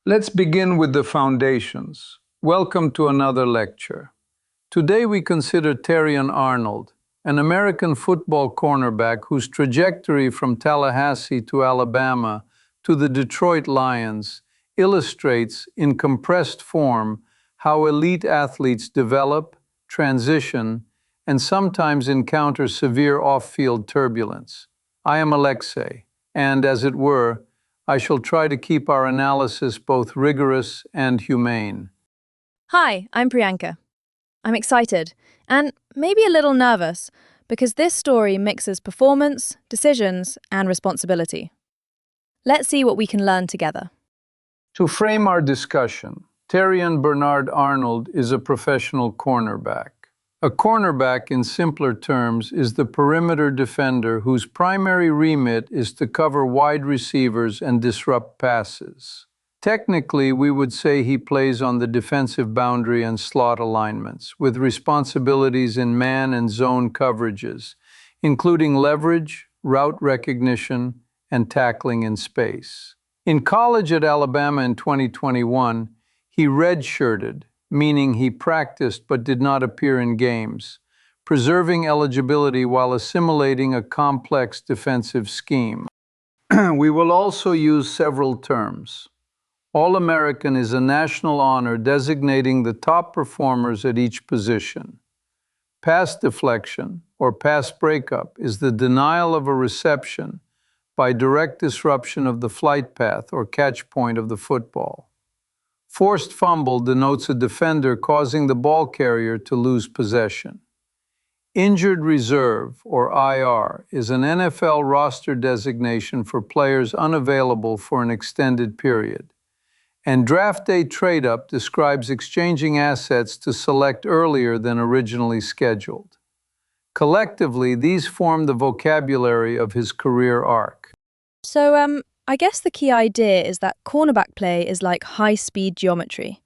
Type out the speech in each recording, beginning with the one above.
Let's begin with the foundations. Welcome to another lecture. Today we consider Terrion Arnold, an American football cornerback whose trajectory from Tallahassee to Alabama to the Detroit Lions illustrates in compressed form how elite athletes develop, transition, and sometimes encounter severe off-field turbulence. I am Alexei, and as it were, I shall try to keep our analysis both rigorous and humane. Hi, I'm Priyanka. I'm excited and maybe a little nervous because this story mixes performance, decisions, and responsibility. Let's see what we can learn together. To frame our discussion, Terrion Bernard Arnold is a professional cornerback. A cornerback, in simpler terms, is the perimeter defender whose primary remit is to cover wide receivers and disrupt passes. Technically, we would say he plays on the defensive boundary and slot alignments, with responsibilities in man and zone coverages, including leverage, route recognition, and tackling in space. In college at Alabama in 2021, he redshirted, meaning he practiced but did not appear in games, preserving eligibility while assimilating a complex defensive scheme. We will also use several terms. All-American is a national honor designating the top performers at each position. Pass deflection, or pass breakup, is the denial of a reception by direct disruption of the flight path or catch point of the football. Forced fumble denotes a defender causing the ball carrier to lose possession. Injured reserve, or IR, is an NFL roster designation for players unavailable for an extended period. And draft day trade-up describes exchanging assets to select earlier than originally scheduled. Collectively, these form the vocabulary of his career arc. I guess the key idea is that cornerback play is like high-speed geometry.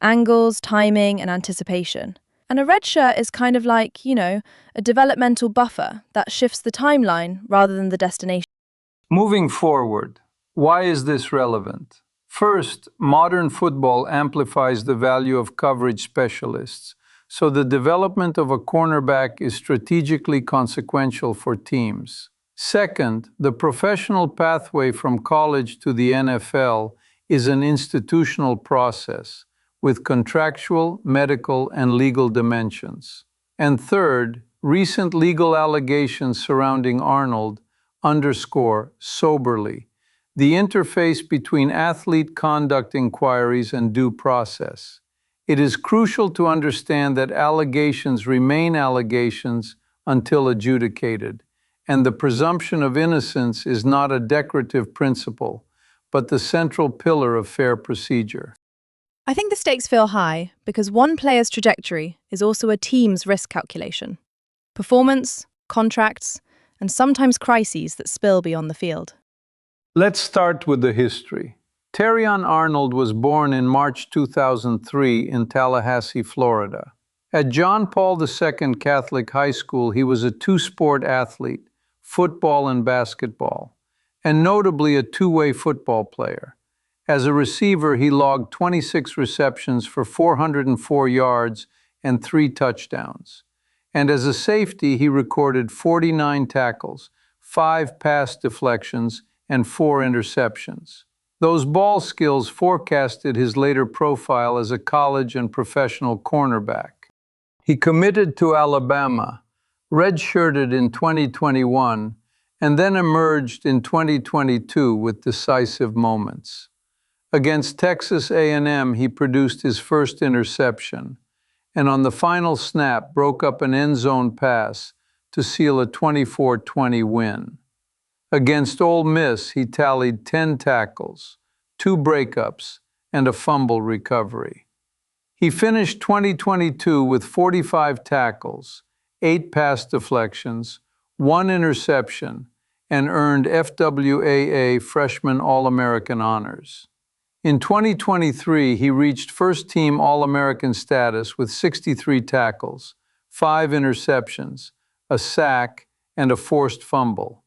Angles, timing, and anticipation. And a red shirt is kind of like, a developmental buffer that shifts the timeline rather than the destination. Moving forward, why is this relevant? First, modern football amplifies the value of coverage specialists, so the development of a cornerback is strategically consequential for teams. Second, the professional pathway from college to the NFL is an institutional process with contractual, medical, and legal dimensions. And third, recent legal allegations surrounding Arnold underscore soberly the interface between athlete conduct inquiries and due process. It is crucial to understand that allegations remain allegations until adjudicated, and the presumption of innocence is not a decorative principle, but the central pillar of fair procedure. I think the stakes feel high because one player's trajectory is also a team's risk calculation. Performance, contracts, and sometimes crises that spill beyond the field. Let's start with the history. Terrion Arnold was born in March 2003 in Tallahassee, Florida. At John Paul II Catholic High School, he was a two-sport athlete, football and basketball, and notably a two-way football player. As a receiver, he logged 26 receptions for 404 yards and 3 touchdowns. And as a safety, he recorded 49 tackles, 5 pass deflections, and 4 interceptions. Those ball skills forecasted his later profile as a college and professional cornerback. He committed to Alabama, redshirted in 2021, and then emerged in 2022 with decisive moments. Against Texas A&M, he produced his first interception, and on the final snap broke up an end zone pass to seal a 24-20 win. Against Ole Miss, he tallied 10 tackles, 2 breakups, and a fumble recovery. He finished 2022 with 45 tackles, 8 pass deflections, 1 interception, and earned FWAA Freshman All-American honors. In 2023, he reached first-team All-American status with 63 tackles, 5 interceptions, a sack, and a forced fumble,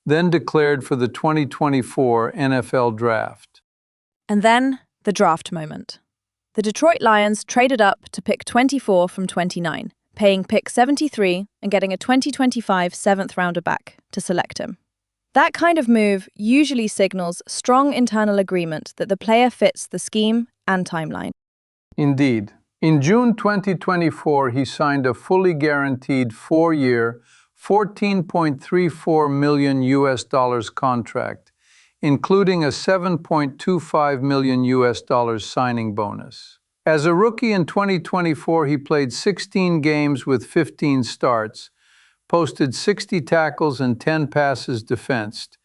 then declared for the 2024 NFL Draft. And then the draft moment. The Detroit Lions traded up to pick 24 from 29, paying pick 73 and getting a 2025 seventh-rounder back to select him. That kind of move usually signals strong internal agreement that the player fits the scheme and timeline. Indeed. In June 2024, he signed a fully guaranteed 4-year, $14.34 million contract, including a $7.25 million signing bonus. As a rookie in 2024, he played 16 games with 15 starts, posted 60 tackles and 10 passes defensed,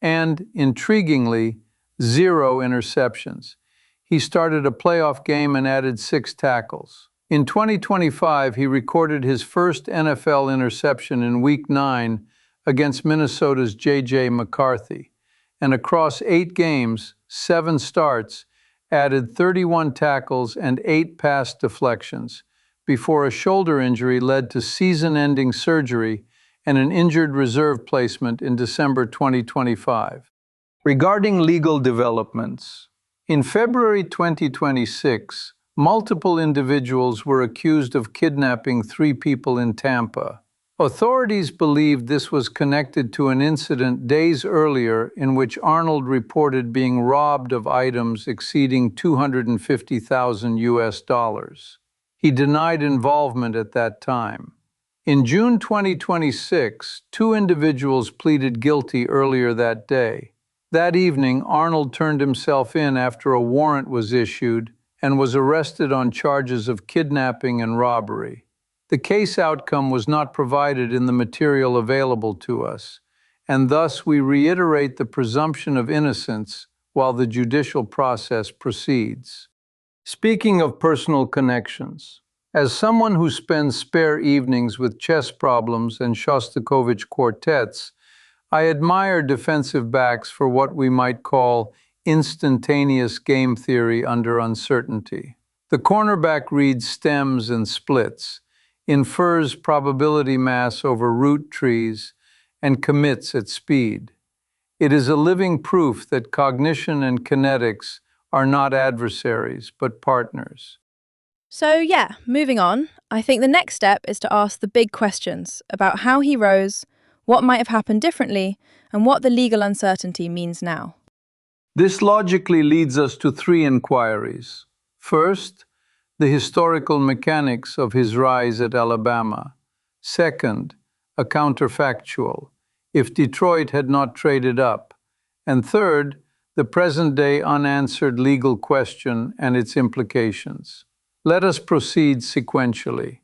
and, intriguingly, 0 interceptions. He started a playoff game and added 6 tackles. In 2025, he recorded his first NFL interception in Week 9 against Minnesota's J.J. McCarthy, and across 8 games, 7 starts, added 31 tackles and 8 pass deflections, before a shoulder injury led to season-ending surgery and an injured reserve placement in December 2025. Regarding legal developments, in February 2026, multiple individuals were accused of kidnapping 3 people in Tampa. Authorities believed this was connected to an incident days earlier in which Arnold reported being robbed of items exceeding $250,000. He denied involvement at that time. In June 2026, 2 individuals pleaded guilty earlier that day. That evening, Arnold turned himself in after a warrant was issued and was arrested on charges of kidnapping and robbery. The case outcome was not provided in the material available to us, and thus we reiterate the presumption of innocence while the judicial process proceeds. Speaking of personal connections, as someone who spends spare evenings with chess problems and Shostakovich quartets, I admire defensive backs for what we might call instantaneous game theory under uncertainty. The cornerback reads stems and splits, infers probability mass over root trees, and commits at speed. It is a living proof that cognition and kinetics are not adversaries, but partners. So yeah, moving on, I think the next step is to ask the big questions about how he rose, what might have happened differently, and what the legal uncertainty means now. This logically leads us to 3 inquiries. First, the historical mechanics of his rise at Alabama. Second, a counterfactual, if Detroit had not traded up. And third, the present-day unanswered legal question and its implications. Let us proceed sequentially.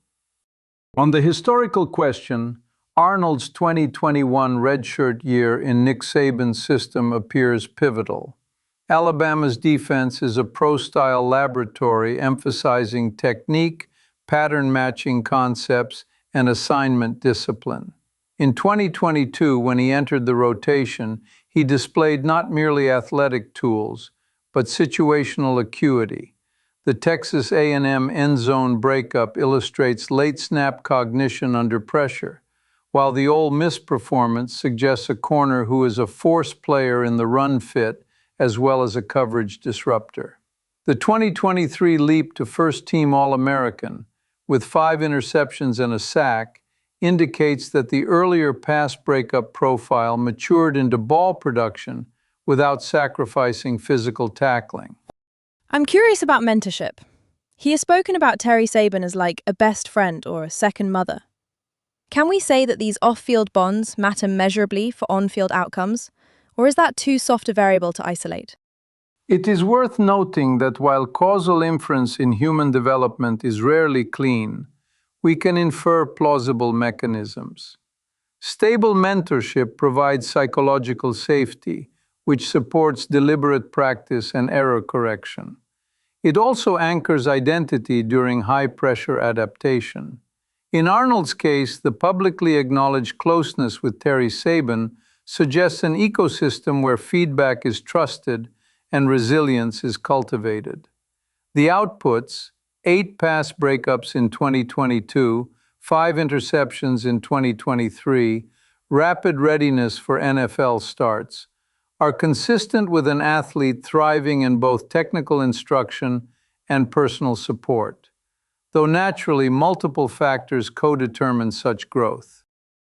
On the historical question, Arnold's 2021 redshirt year in Nick Saban's system appears pivotal. Alabama's defense is a pro-style laboratory emphasizing technique, pattern-matching concepts, and assignment discipline. In 2022, when he entered the rotation, he displayed not merely athletic tools, but situational acuity. The Texas A&M end zone breakup illustrates late snap cognition under pressure, while the Ole Miss performance suggests a corner who is a force player in the run fit as well as a coverage disruptor. The 2023 leap to first-team All-American, with 5 interceptions and a sack, indicates that the earlier pass breakup profile matured into ball production without sacrificing physical tackling. I'm curious about mentorship. He has spoken about Terry Saban as like a best friend or a second mother. Can we say that these off-field bonds matter measurably for on-field outcomes, or is that too soft a variable to isolate? It is worth noting that while causal inference in human development is rarely clean, we can infer plausible mechanisms. Stable mentorship provides psychological safety, which supports deliberate practice and error correction. It also anchors identity during high-pressure adaptation. In Arnold's case, the publicly acknowledged closeness with Terry Saban suggests an ecosystem where feedback is trusted and resilience is cultivated. The outputs, 8 pass breakups in 2022, 5 interceptions in 2023, rapid readiness for NFL starts, are consistent with an athlete thriving in both technical instruction and personal support, though naturally multiple factors co-determine such growth.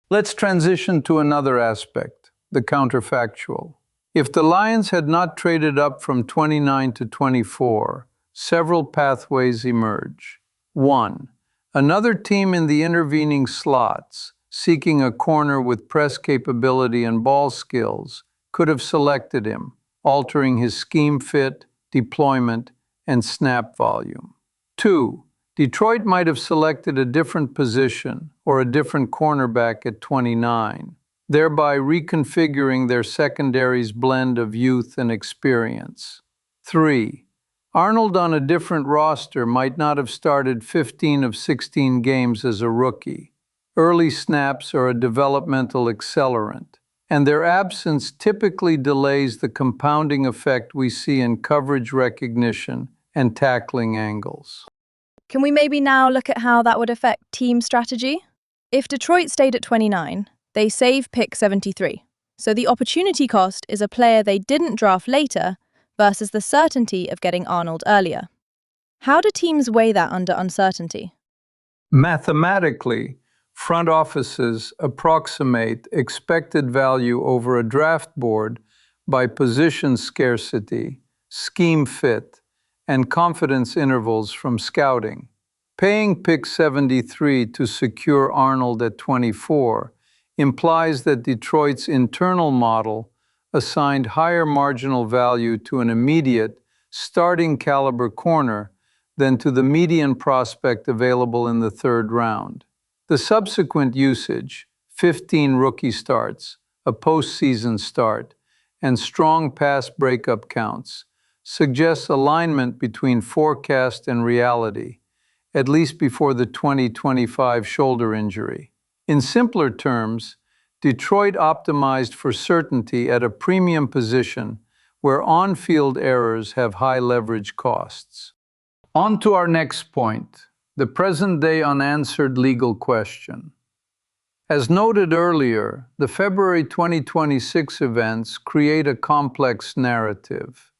Let's transition to another aspect, the counterfactual. If the Lions had not traded up from 29 to 24, several pathways emerge. 1. Another team in the intervening slots, seeking a corner with press capability and ball skills, could have selected him, altering his scheme fit, deployment, and snap volume. 2. Detroit might have selected a different position or a different cornerback at 29, thereby reconfiguring their secondary's blend of youth and experience. 3. Arnold on a different roster might not have started 15 of 16 games as a rookie. Early snaps are a developmental accelerant, and their absence typically delays the compounding effect we see in coverage recognition and tackling angles. Can we maybe now look at how that would affect team strategy? If Detroit stayed at 29, they save pick 73. So the opportunity cost is a player they didn't draft later versus the certainty of getting Arnold earlier. How do teams weigh that under uncertainty? Mathematically, front offices approximate expected value over a draft board by position scarcity, scheme fit, and confidence intervals from scouting. Paying pick 73 to secure Arnold at 24 implies that Detroit's internal model assigned higher marginal value to an immediate, starting caliber corner than to the median prospect available in the third round. The subsequent usage, 15 rookie starts, a postseason start, and strong pass breakup counts, suggests alignment between forecast and reality, at least before the 2025 shoulder injury. In simpler terms, Detroit optimized for certainty at a premium position where on-field errors have high leverage costs. On to our next point, the present-day unanswered legal question. As noted earlier, the February 2026 events create a complex narrative.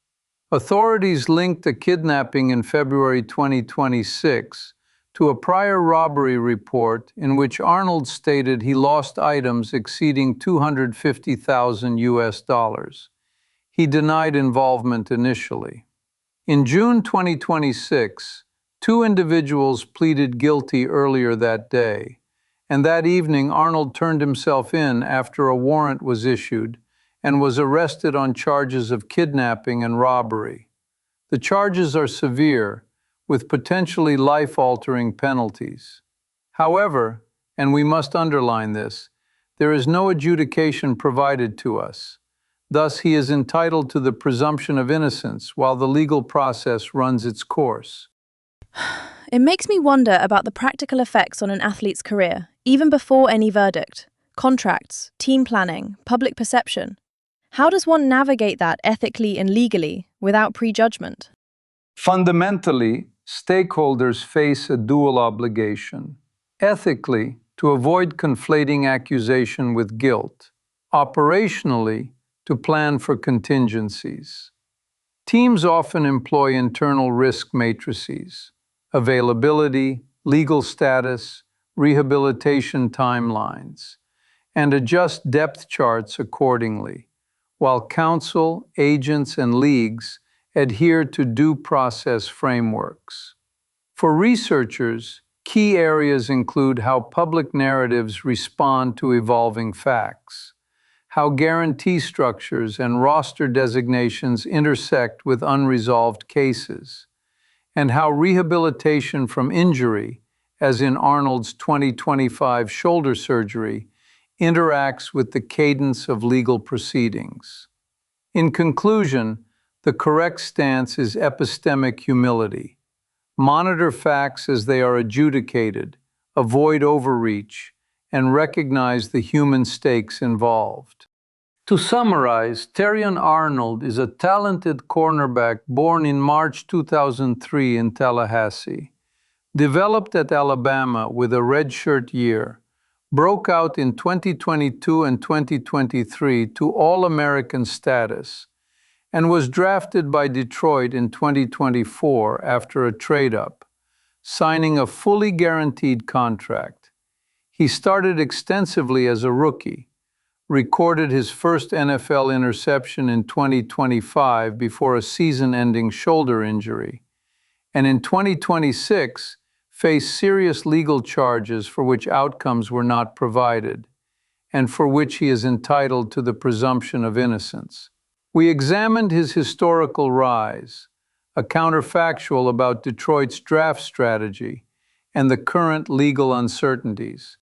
Authorities linked a kidnapping in February 2026 to a prior robbery report in which Arnold stated he lost items exceeding $250,000. He denied involvement initially. In June 2026, two individuals pleaded guilty earlier that day, and that evening Arnold turned himself in after a warrant was issued and was arrested on charges of kidnapping and robbery. The charges are severe, with potentially life-altering penalties. However, and we must underline this, there is no adjudication provided to us. Thus, he is entitled to the presumption of innocence while the legal process runs its course. It makes me wonder about the practical effects on an athlete's career, even before any verdict. Contracts, team planning, public perception. How does one navigate that ethically and legally without prejudgment? Fundamentally, stakeholders face a dual obligation. Ethically, to avoid conflating accusation with guilt. Operationally, to plan for contingencies. Teams often employ internal risk matrices, availability, legal status, rehabilitation timelines, and adjust depth charts accordingly, while counsel, agents, and leagues adhere to due process frameworks. For researchers, key areas include how public narratives respond to evolving facts, how guarantee structures and roster designations intersect with unresolved cases, and how rehabilitation from injury, as in Arnold's 2025 shoulder surgery, interacts with the cadence of legal proceedings. In conclusion, the correct stance is epistemic humility. Monitor facts as they are adjudicated, avoid overreach, and recognize the human stakes involved. To summarize, Terrion Arnold is a talented cornerback born in March 2003 in Tallahassee. Developed at Alabama with a redshirt year, broke out in 2022 and 2023 to All-American status, and was drafted by Detroit in 2024 after a trade-up, signing a fully guaranteed contract. He started extensively as a rookie, recorded his first NFL interception in 2025 before a season-ending shoulder injury, and in 2026 faced serious legal charges for which outcomes were not provided, and for which he is entitled to the presumption of innocence. We examined his historical rise, a counterfactual about Detroit's draft strategy, and the current legal uncertainties.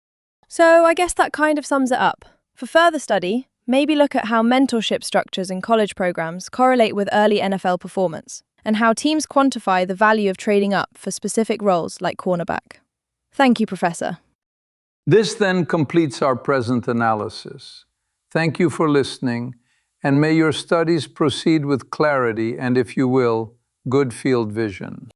So I guess that kind of sums it up. For further study, maybe look at how mentorship structures in college programs correlate with early NFL performance, and how teams quantify the value of trading up for specific roles like cornerback. Thank you, Professor. This then completes our present analysis. Thank you for listening, and may your studies proceed with clarity and, if you will, good field vision.